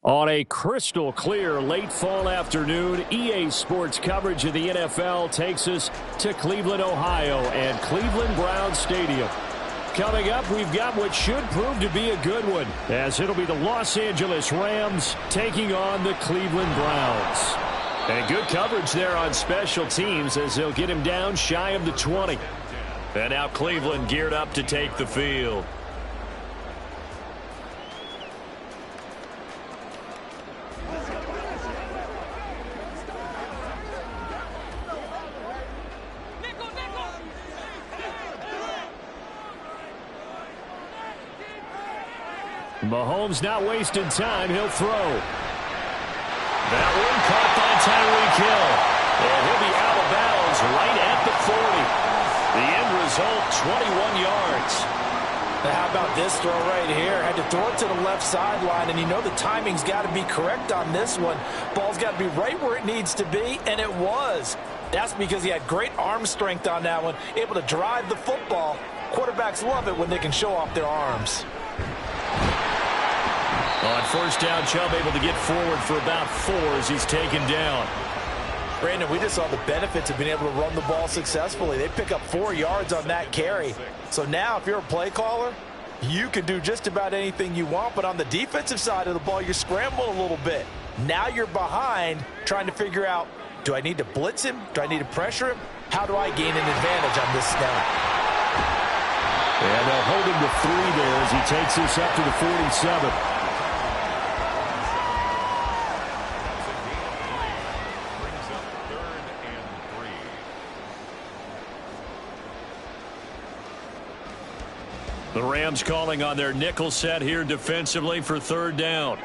On a crystal clear late fall afternoon, EA Sports coverage of the NFL takes us to Cleveland, Ohio, and Cleveland Browns Stadium. Coming up, we've got what should prove to be a good one, as it'll be the Los Angeles Rams taking on the Cleveland Browns. And good coverage there on special teams as they'll get him down shy of the 20. And now Cleveland geared up to take the field. Mahomes not wasting time. He'll throw. That one caught by Tyreek Hill. And he'll be out of bounds right at the 40. The end result, 21 yards. Now how about this throw right here? Had to throw it to the left sideline, and you know the timing's got to be correct on this one. Ball's got to be right where it needs to be, and it was. That's because he had great arm strength on that one, able to drive the football. Quarterbacks love it when they can show off their arms. On first down, Chubb able to get forward for about 4 as he's taken down. Brandon, we just saw the benefits of being able to run the ball successfully. They pick up 4 yards on that carry. So now if you're a play caller, you can do just about anything you want. But on the defensive side of the ball, you scramble a little bit. Now you're behind trying to figure out, do I need to blitz him? Do I need to pressure him? How do I gain an advantage on this snap? And they'll hold him to 3 there as he takes this up to the 47. The Rams calling on their nickel set here defensively for third down.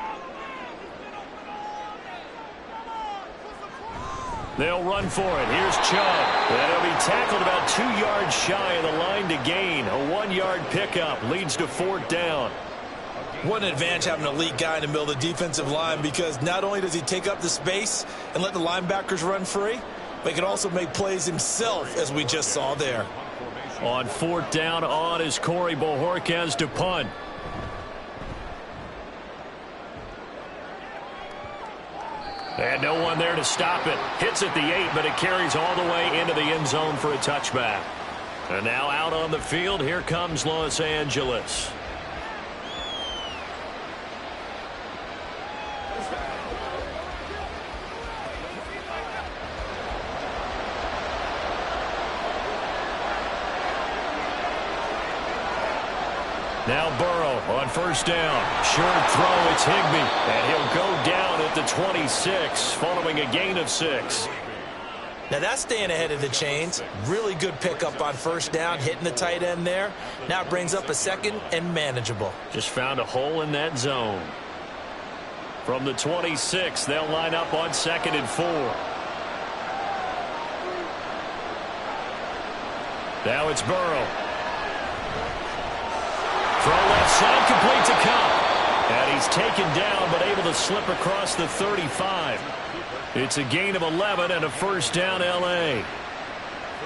They'll run for it. Here's Chubb. And he'll be tackled about 2 yards shy of the line to gain. A 1-yard pickup leads to fourth down. What an advantage having an elite guy in the middle of the defensive line, because not only does he take up the space and let the linebackers run free, but he can also make plays himself, as we just saw there. On fourth down, on is Corey Bojorquez to punt. And no one there to stop it. Hits at the 8, but it carries all the way into the end zone for a touchback. And now out on the field, here comes Los Angeles. Now Burrow on first down. Short throw, it's Higbee. And he'll go down at the 26 following a gain of 6. Now that's staying ahead of the chains. Really good pickup on first down, hitting the tight end there. Now it brings up a second and manageable. Just found a hole in that zone. From the 26, they'll line up on 2nd and 4. Now it's Burrow. Throw left side, complete to Kupp. And he's taken down, but able to slip across the 35. It's a gain of 11 and a first down, L.A.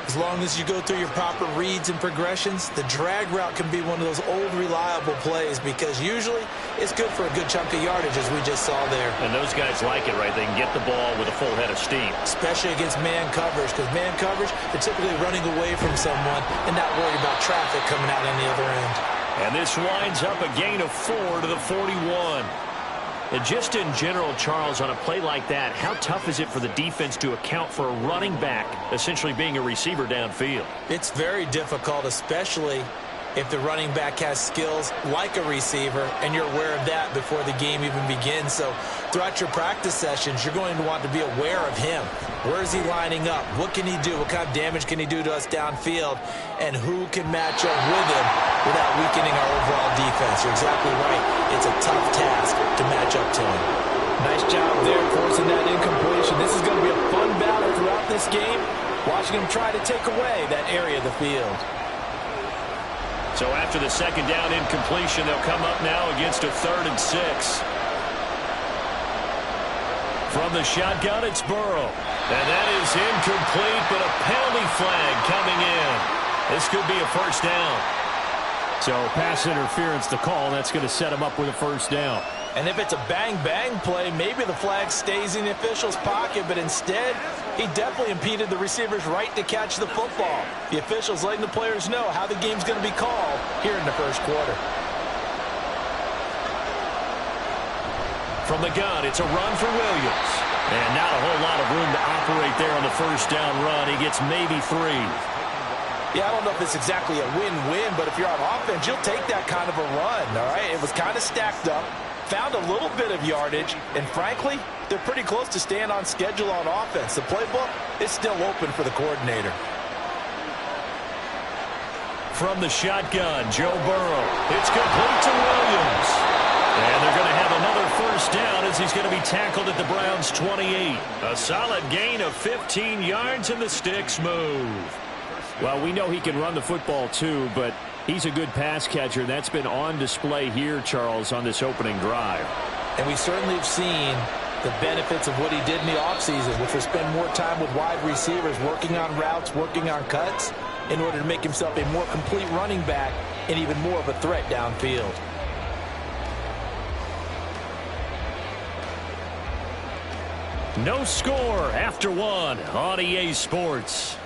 As long as you go through your proper reads and progressions, the drag route can be one of those old reliable plays, because usually it's good for a good chunk of yardage, as we just saw there. And those guys like it, right? They can get the ball with a full head of steam. Especially against man coverage, because man coverage, they're typically running away from someone and not worried about traffic coming out on the other end. And this winds up a gain of 4 to the 41. And just in general, Charles, on a play like that, how tough is it for the defense to account for a running back essentially being a receiver downfield? It's very difficult, especially if the running back has skills like a receiver, and you're aware of that before the game even begins. So throughout your practice sessions, you're going to want to be aware of him. Where is he lining up? What can he do? What kind of damage can he do to us downfield? And who can match up with him without weakening our overall defense? You're exactly right. It's a tough task to match up to him. Nice job there forcing that incompletion. This is going to be a fun battle throughout this game, watching him try to take away that area of the field. So after the second down incompletion, they'll come up now against a 3rd and 6. From the shotgun, it's Burrow. And that is incomplete, but a penalty flag coming in. This could be a first down. So pass interference to call. That's going to set him up with a first down. And if it's a bang-bang play, maybe the flag stays in the official's pocket, but instead, he definitely impeded the receiver's right to catch the football. The official's letting the players know how the game's going to be called here in the first quarter. From the gun, it's a run for Williams. And not a whole lot of room to operate there on the first down run. He gets maybe 3. Yeah, I don't know if it's exactly a win-win, but if you're on offense, you'll take that kind of a run, all right? It was kind of stacked up, found a little bit of yardage, and frankly, they're pretty close to staying on schedule on offense. The playbook is still open for the coordinator. From the shotgun, Joe Burrow. It's complete to Williams. And they're going to have another first down as he's going to be tackled at the Browns' 28. A solid gain of 15 yards, and the sticks move. Well, we know he can run the football too, but he's a good pass catcher. That's been on display here, Charles, on this opening drive. And we certainly have seen the benefits of what he did in the offseason, which was spend more time with wide receivers, working on routes, working on cuts, in order to make himself a more complete running back and even more of a threat downfield. No score after 1 on EA Sports.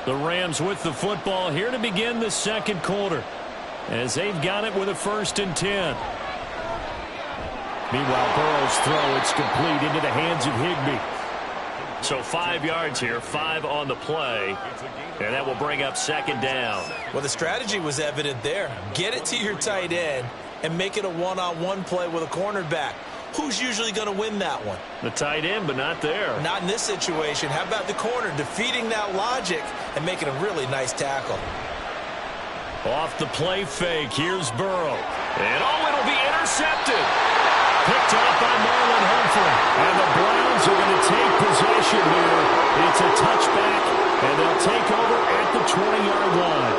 The Rams with the football here to begin the second quarter, as they've got it with a 1st and 10. Meanwhile, Burrow's throw, it's complete into the hands of Higbee. So 5 yards here, 5 on the play, and that will bring up 2nd down. Well, the strategy was evident there. Get it to your tight end and make it a one-on-one play with a cornerback. Who's usually going to win that one? The tight end, but not there. Not in this situation. How about the corner defeating that logic and making a really nice tackle? Off the play fake, here's Burrow. And it'll be intercepted. Picked up by Marlon Humphrey. And the Browns are going to take possession here. It's a touchback, and they'll take over at the 20-yard line.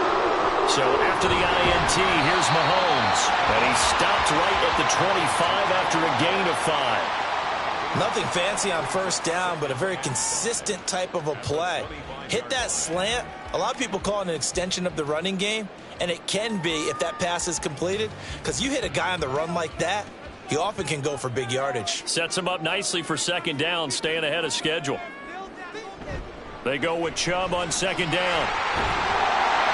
So after the INT, here's Mahomes. And he stopped right at the 25 after a gain of 5. Nothing fancy on first down, but a very consistent type of a play. Hit that slant. A lot of people call it an extension of the running game, and it can be if that pass is completed, because you hit a guy on the run like that, he often can go for big yardage. Sets him up nicely for 2nd down, staying ahead of schedule. They go with Chubb on 2nd down.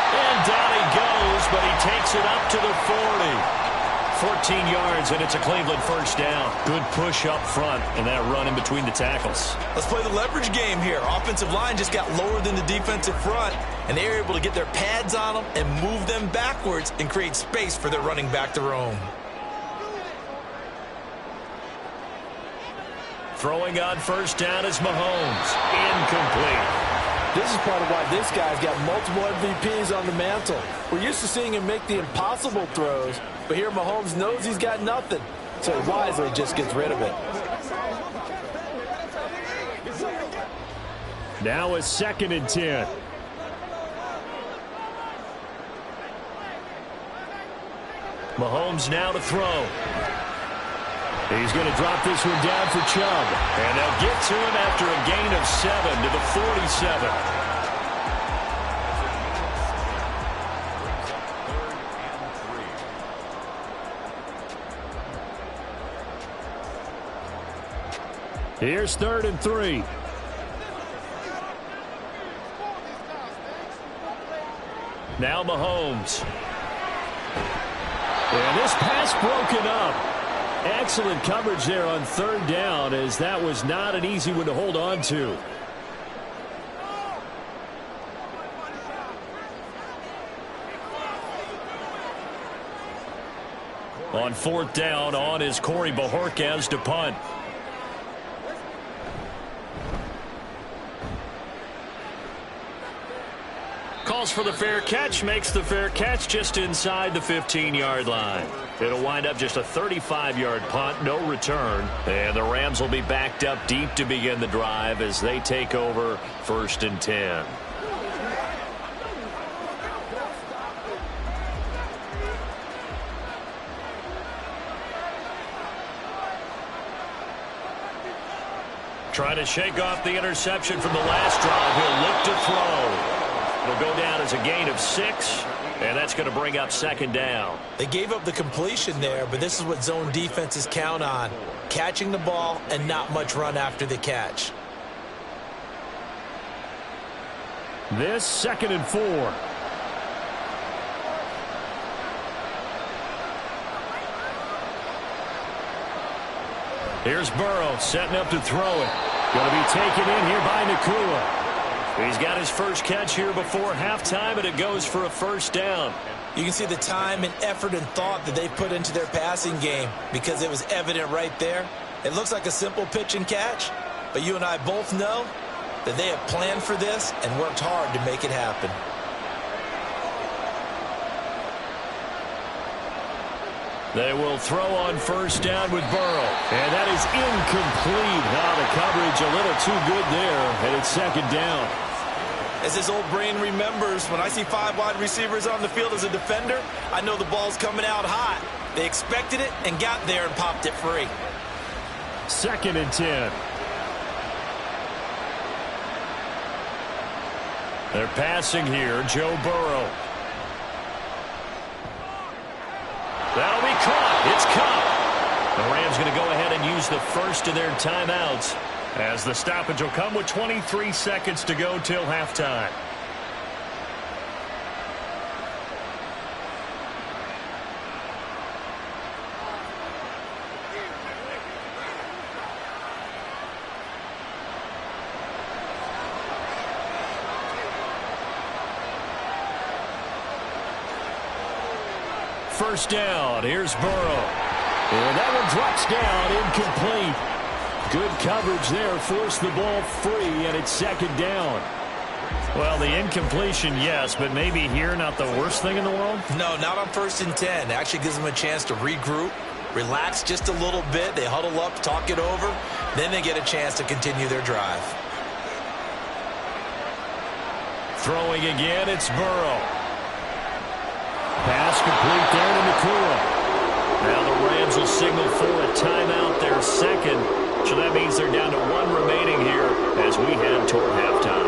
And down he goes, but he takes it up to the 40. 14 yards, and it's a Cleveland first down. Good push up front, and that run in between the tackles. Let's play the leverage game here. Offensive line just got lower than the defensive front, and they were able to get their pads on them and move them backwards and create space for their running back to roam. Throwing on first down is Mahomes. Incomplete. This is part of why this guy's got multiple MVPs on the mantle. We're used to seeing him make the impossible throws, but here Mahomes knows he's got nothing, so he wisely just gets rid of it. Now a 2nd and 10. Mahomes now to throw. He's going to drop this one down for Chubb. And they'll get to him after a gain of 7 to the 47. Here's 3rd and 3. Now Mahomes. And this pass broken up. Excellent coverage there on 3rd down, as that was not an easy one to hold on to. On 4th down, on is Corey Bojorquez to punt. Calls for the fair catch, makes the fair catch just inside the 15-yard line. It'll wind up just a 35-yard punt, no return. And the Rams will be backed up deep to begin the drive as they take over 1st and 10. Trying to shake off the interception from the last drive. He'll look to throw. It'll go down as a gain of 6. And that's going to bring up second down. They gave up the completion there, but this is what zone defenses count on. Catching the ball and not much run after the catch. This 2nd and 4. Here's Burrow setting up to throw it. Going to be taken in here by Nacua. He's got his first catch here before halftime, and it goes for a first down. You can see the time and effort and thought that they put into their passing game because it was evident right there. It looks like a simple pitch and catch, but you and I both know that they have planned for this and worked hard to make it happen. They will throw on first down with Burrow. And that is incomplete. The coverage a little too good there, and it's second down. As his old brain remembers, when I see 5 wide receivers on the field as a defender, I know the ball's coming out hot. They expected it and got there and popped it free. 2nd and 10. They're passing here, Joe Burrow. That'll be caught. It's caught. The Rams going to go ahead and use the first of their timeouts, as the stoppage will come with 23 seconds to go till halftime. First down. Here's Burrow. And that one drops down, incomplete. Good coverage there. Forced the ball free, and it's second down. Well, the incompletion, yes, but maybe here not the worst thing in the world? No, not on 1st and 10. It actually gives them a chance to regroup, relax just a little bit. They huddle up, talk it over. Then they get a chance to continue their drive. Throwing again, it's Burrow. Pass complete there to Nacua. Now the Rams will signal for a timeout, their second. So that means they're down to 1 remaining here as we head toward halftime.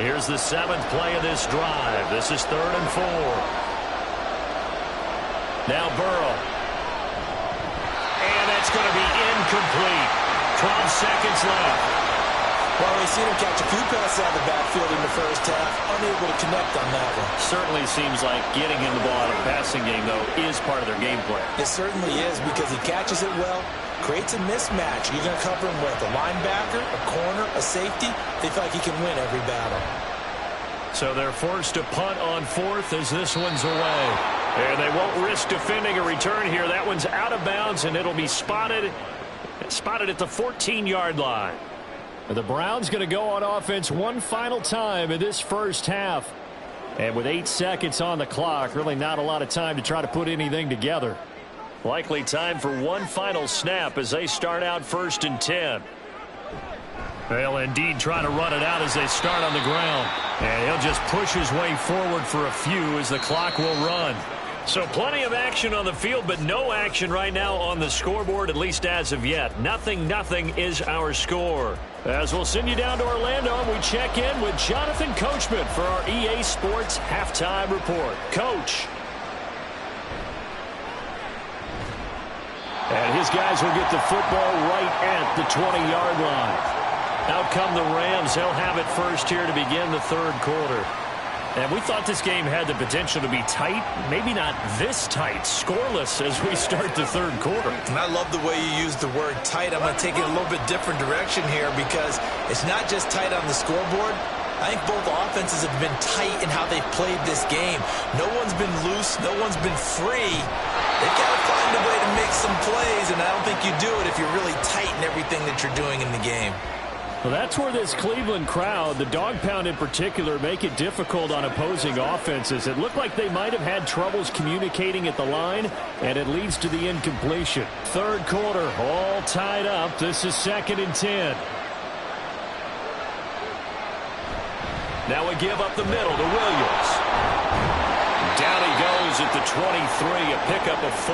Here's the 7th play of this drive. This is 3rd and 4. Now Burrow. And that's going to be incomplete. 12 seconds left. Well, we've seen him catch a few passes out of the backfield in the first half. Unable to connect on that one. Certainly seems like getting him the ball out of the passing game, though, is part of their game plan. It certainly is because he catches it well, creates a mismatch. You're going to cover him with a linebacker, a corner, a safety. They feel like he can win every battle. So they're forced to punt on 4th as this one's away. And they won't risk defending a return here. That one's out of bounds, and it'll be spotted at the 14-yard line. The Browns going to go on offense one final time in this first half. And with 8 seconds on the clock, really not a lot of time to try to put anything together. Likely time for one final snap as they start out 1st and 10. They'll indeed try to run it out as they start on the ground. And he'll just push his way forward for a few as the clock will run. So plenty of action on the field, but no action right now on the scoreboard, at least as of yet. 0-0 is our score. As we'll send you down to Orlando, we check in with Jonathan Coachman for our EA Sports Halftime Report. Coach. And his guys will get the football right at the 20-yard line. Out come the Rams. They'll have it first here to begin the 3rd quarter. And we thought this game had the potential to be tight, maybe not this tight, scoreless as we start the 3rd quarter. And I love the way you use the word tight. I'm going to take it a little bit different direction here because it's not just tight on the scoreboard. I think both offenses have been tight in how they've played this game. No one's been loose. No one's been free. They've got to find a way to make some plays, and I don't think you do it if you're really tight in everything that you're doing in the game. Well, that's where this Cleveland crowd, the dog pound in particular, make it difficult on opposing offenses. It looked like they might have had troubles communicating at the line, and it leads to the incompletion. 3rd quarter, all tied up. This is 2nd and 10. Now we give up the middle to Williams. Down he goes at the 23, a pickup of 4.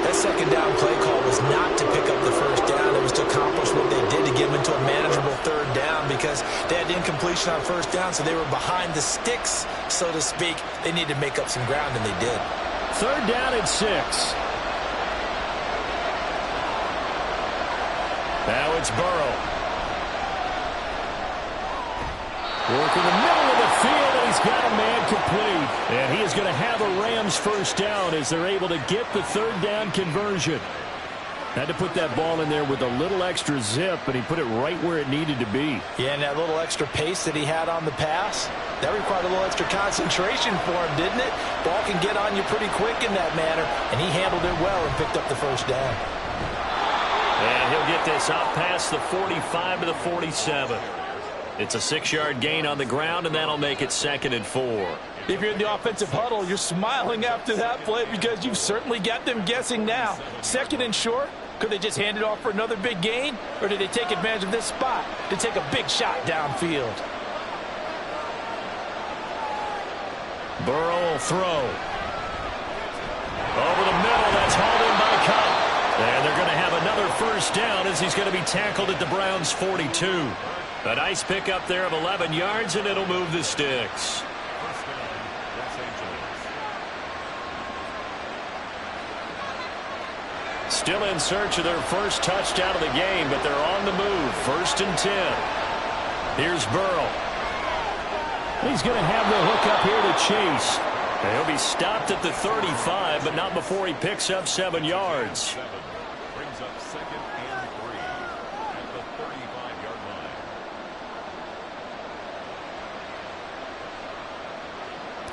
That second down play call was not to pick up the first down. It was to accomplish what they did to get them into a manageable third down because they had incompletion on first down, so they were behind the sticks, so to speak. They needed to make up some ground, and they did. Third down and 6. Now it's Burrow. Working the middle of the field, and he's got a man complete. And he is going to have a Rams first down as they're able to get the third down conversion. Had to put that ball in there with a little extra zip, and he put it right where it needed to be. Yeah, and that little extra pace that he had on the pass, that required a little extra concentration for him, didn't it? Ball can get on you pretty quick in that manner, and he handled it well and picked up the first down. And he'll get this out past the 45 to the 47. It's a 6-yard gain on the ground, and that'll make it 2nd and 4. If you're in the offensive huddle, you're smiling after that play because you've certainly got them guessing now. 2nd and short, could they just hand it off for another big gain? Or did they take advantage of this spot to take a big shot downfield? Burrow will throw. Over the middle, that's hauled in by Cup. And they're going to have another first down as he's going to be tackled at the Browns' 42. A nice pickup there of 11 yards, and it'll move the sticks. Still in search of their first touchdown of the game, but they're on the move. 1st and 10. Here's Burrow. He's going to have the hook up here to Chase. And he'll be stopped at the 35, but not before he picks up 7 yards. Brings up 2nd and 3 at the 35-yard line.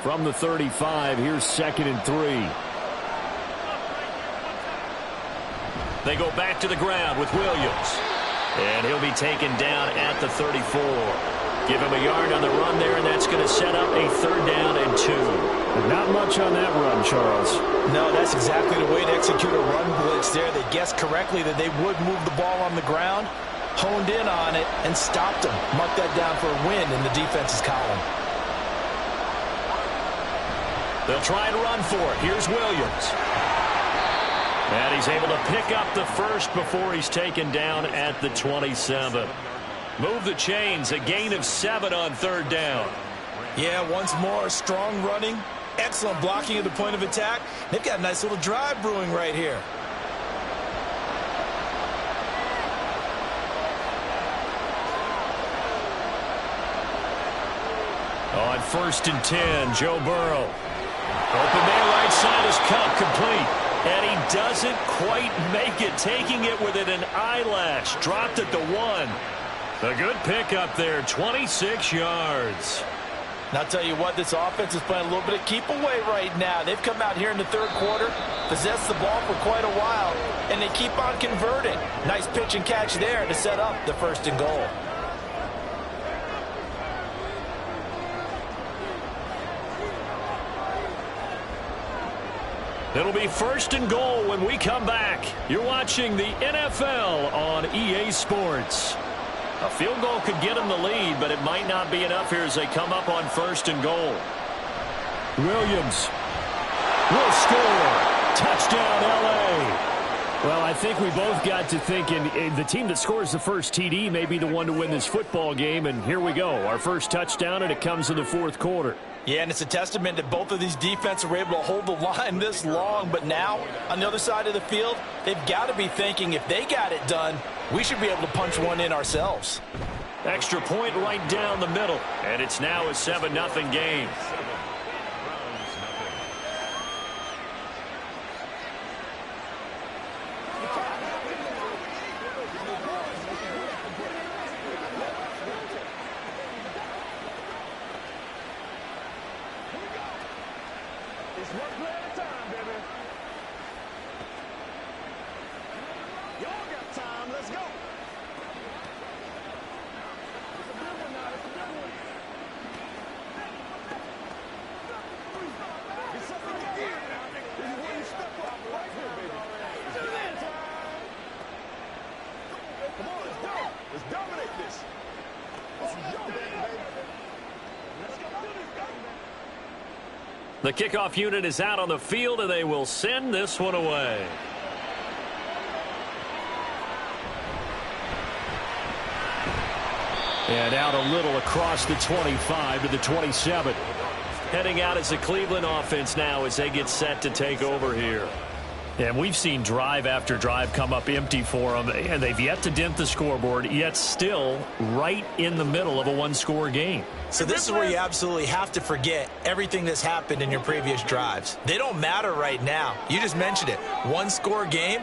From the 35, here's 2nd and 3. They go back to the ground with Williams. And he'll be taken down at the 34. Give him a yard on the run there, and that's going to set up a 3rd down and 2. Not much on that run, Charles. No, that's exactly the way to execute a run blitz there. They guessed correctly that they would move the ball on the ground, honed in on it, and stopped them. Marked that down for a win in the defense's column. They'll try and run for it. Here's Williams. And he's able to pick up the first before he's taken down at the 27. Move the chains, a gain of 7 on 3rd down. Yeah, once more, strong running, excellent blocking at the point of attack. They've got a nice little drive brewing right here. On 1st and 10, Joe Burrow. Open there, right side is Cup, complete. And he doesn't quite make it, taking it within an eyelash. Dropped at the 1. A good pickup there, 26 yards. And I'll tell you what, this offense is playing a little bit of keep away right now. They've come out here in the 3rd quarter, possessed the ball for quite a while, and they keep on converting. Nice pitch and catch there to set up the 1st and goal. It'll be 1st and goal when we come back. You're watching the NFL on EA Sports. A field goal could get them the lead, but it might not be enough here as they come up on 1st and goal. Williams will score. Touchdown, L.A. Well, I think we both got to thinking the team that scores the first TD may be the one to win this football game, and here we go. Our first touchdown, and it comes in the 4th quarter. Yeah, and it's a testament that both of these defenses were able to hold the line this long. But now, on the other side of the field, they've got to be thinking if they got it done, we should be able to punch one in ourselves. Extra point right down the middle, and it's now a 7-0 game. The kickoff unit is out on the field, and they will send this one away. And out a little across the 25 to the 27. Heading out as the Cleveland offense now as they get set to take over here. And we've seen drive after drive come up empty for them, and they've yet to dent the scoreboard, yet still right in the middle of a one-score game. So this is where you absolutely have to forget everything that's happened in your previous drives. They don't matter right now. You just mentioned it. One-score game.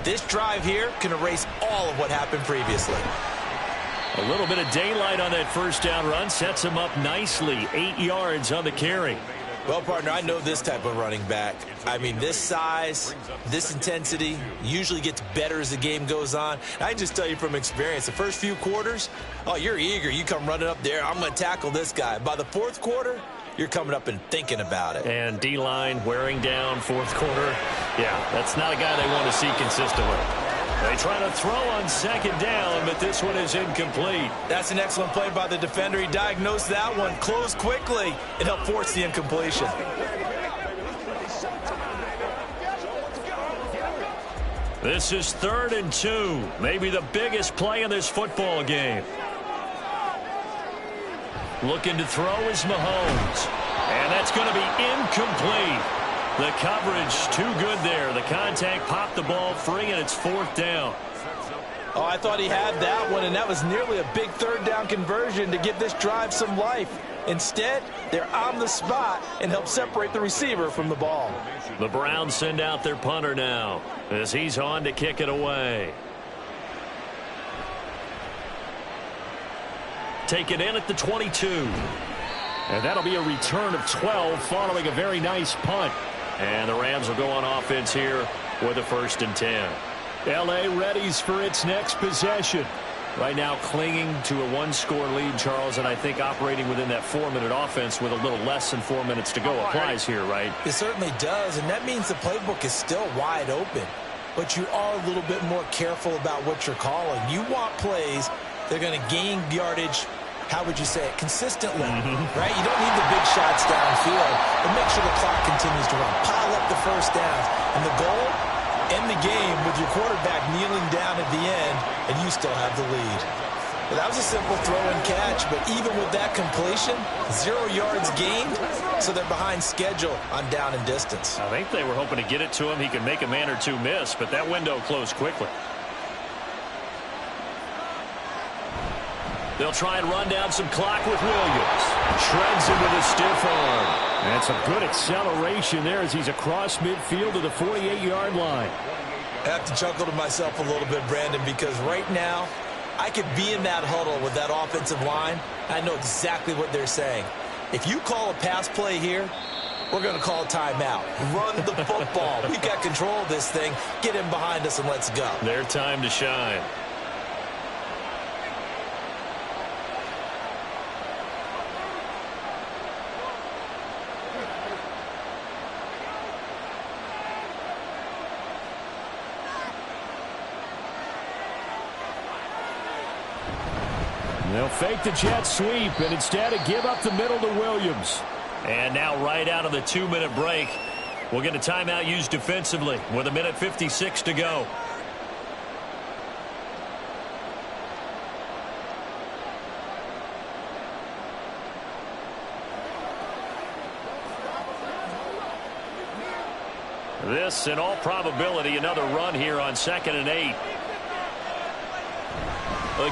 This drive here can erase all of what happened previously. A little bit of daylight on that first down run sets him up nicely. 8 yards on the carry. Well, partner, I know this type of running back. I mean, this size, this intensity usually gets better as the game goes on. I can just tell you from experience, the first few quarters, oh, you're eager. You come running up there, I'm going to tackle this guy. By the fourth quarter, you're coming up and thinking about it. And D-line wearing down fourth quarter. Yeah, that's not a guy they want to see consistently. They try to throw on second down, but this one is incomplete. That's an excellent play by the defender. He diagnosed that one, closed quickly, and helped force the incompletion. This is 3rd and 2. Maybe the biggest play in this football game. Looking to throw is Mahomes. And that's going to be incomplete. The coverage too good there. The contact popped the ball free, and it's 4th down. Oh, I thought he had that one, and that was nearly a big 3rd down conversion to give this drive some life. Instead, they're on the spot and help separate the receiver from the ball. The Browns send out their punter now as he's on to kick it away. Take it in at the 22. And that'll be a return of 12 following a very nice punt. And the Rams will go on offense here with a 1st and 10. L.A. readies for its next possession. Right now clinging to a one-score lead, Charles, and I think operating within that 4-minute offense with a little less than 4 minutes to go applies here, right? It certainly does, and that means the playbook is still wide open. But you are a little bit more careful about what you're calling. You want plays that are going to gain yardage, how would you say it, consistently, right? You don't need the big shots downfield, but make sure the clock continues to run. Pile up the first downs. And the goal, end the game with your quarterback kneeling down at the end, and you still have the lead. Well, that was a simple throw and catch, but even with that completion, 0 yards gained, so they're behind schedule on down and distance. I think they were hoping to get it to him. He could make a man or two miss, but that window closed quickly. They'll try and run down some clock with Williams. Shreds him with a stiff arm. And some good acceleration there as he's across midfield to the 48-yard line. I have to chuckle to myself a little bit, Brandon, because right now I could be in that huddle with that offensive line. I know exactly what they're saying. If you call a pass play here, we're going to call a timeout. Run the football. We've got control of this thing. Get him behind us and let's go. Their time to shine. They'll fake the jet sweep and instead give up the middle to Williams. And now right out of the 2-minute break, we'll get a timeout used defensively with 1:56 to go. This, in all probability, another run here on 2nd and 8.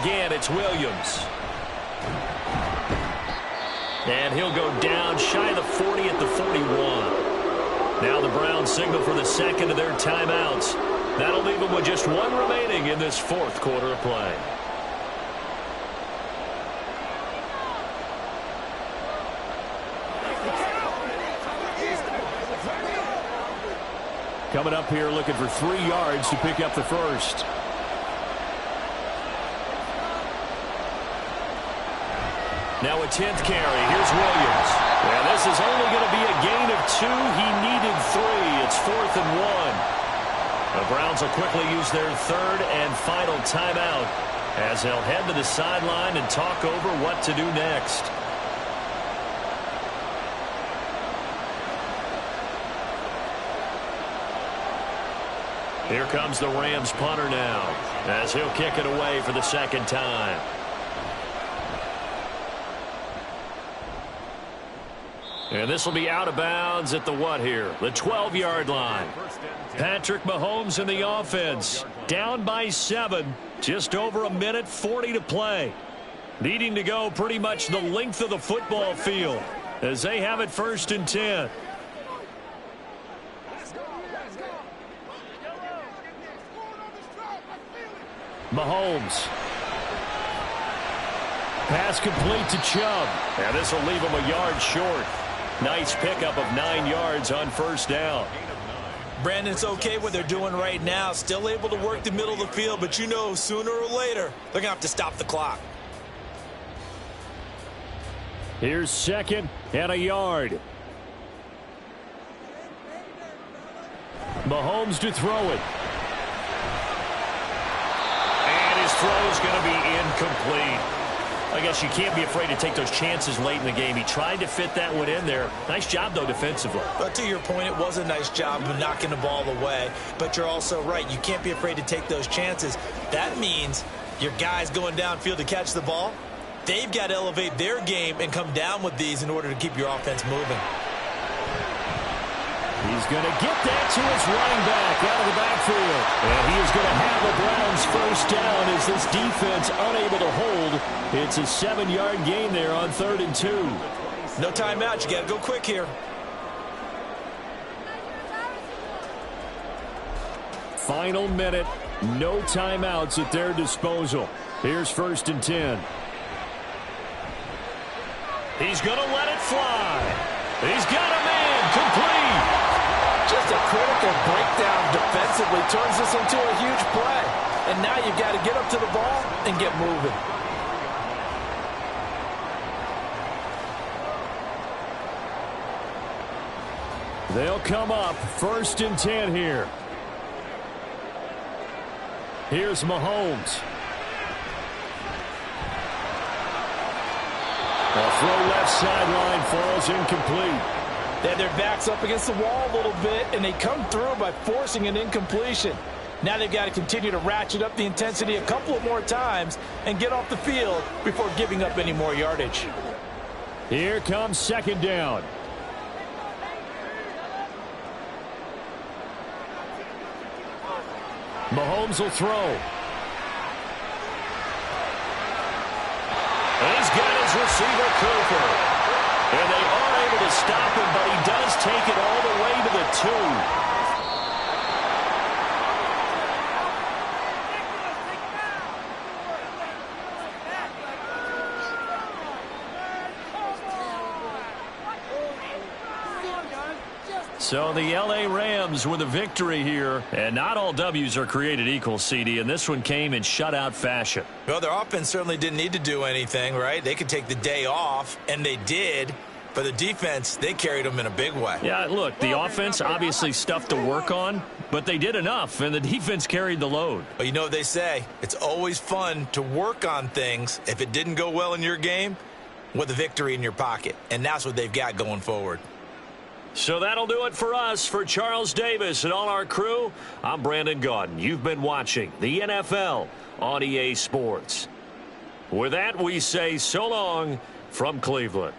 Again, it's Williams. And he'll go down shy of the 40 at the 41. Now the Browns signal for the second of their timeouts. That'll leave them with just one remaining in this 4th quarter of play. Coming up here looking for 3 yards to pick up the first. Now a 10th carry. Here's Williams. Well, this is only going to be a gain of 2. He needed 3. It's 4th and 1. The Browns will quickly use their 3rd and final timeout as they'll head to the sideline and talk over what to do next. Here comes the Rams punter now as he'll kick it away for the 2nd time. And this will be out of bounds at the what here? The 12-yard line. Patrick Mahomes in the offense. Down by 7. Just over a minute 40 to play. Needing to go pretty much the length of the football field as they have it 1st and 10. Mahomes. Pass complete to Chubb. And this will leave him a yard short. Nice pickup of 9 yards on 1st down. Brandon, it's okay what they're doing right now. Still able to work the middle of the field, but you know sooner or later they're going to have to stop the clock. Here's 2nd and a yard. Mahomes to throw it. And his throw is going to be incomplete. I guess you can't be afraid to take those chances late in the game. He tried to fit that one in there. Nice job, though, defensively. But to your point, it was a nice job of knocking the ball away. But you're also right. You can't be afraid to take those chances. That means your guys going downfield to catch the ball, they've got to elevate their game and come down with these in order to keep your offense moving. He's going to get that to his running back out of the backfield. And he is going to have the Browns 1st down as this defense unable to hold. It's a 7-yard gain there on 3rd and 2. No timeout. You got to go quick here. Final minute. No timeouts at their disposal. Here's 1st and 10. He's going to let it fly. He's got a man complete. Just a critical breakdown defensively turns this into a huge play. And now you've got to get up to the ball and get moving. They'll come up 1st and 10 here. Here's Mahomes. A throw left sideline falls incomplete. They had their backs up against the wall a little bit, and they come through by forcing an incompletion. Now they've got to continue to ratchet up the intensity a couple of more times and get off the field before giving up any more yardage. Here comes 2nd down. Mahomes will throw. He's got his receiver, Cooper. And they are able to stop him, but he does take it all the way to the 2. So the L.A. Rams with a victory here. And not all W's are created equal, CD, and this one came in shutout fashion. Well, their offense certainly didn't need to do anything, right? They could take the day off, and they did. But the defense, they carried them in a big way. Yeah, look, the offense obviously stuff to work on, but they did enough, and the defense carried the load. But you know what they say, it's always fun to work on things if it didn't go well in your game with a victory in your pocket. And that's what they've got going forward. So that'll do it for us. For Charles Davis and all our crew, I'm Brandon Gaudin. You've been watching the NFL on EA Sports. With that, we say so long from Cleveland.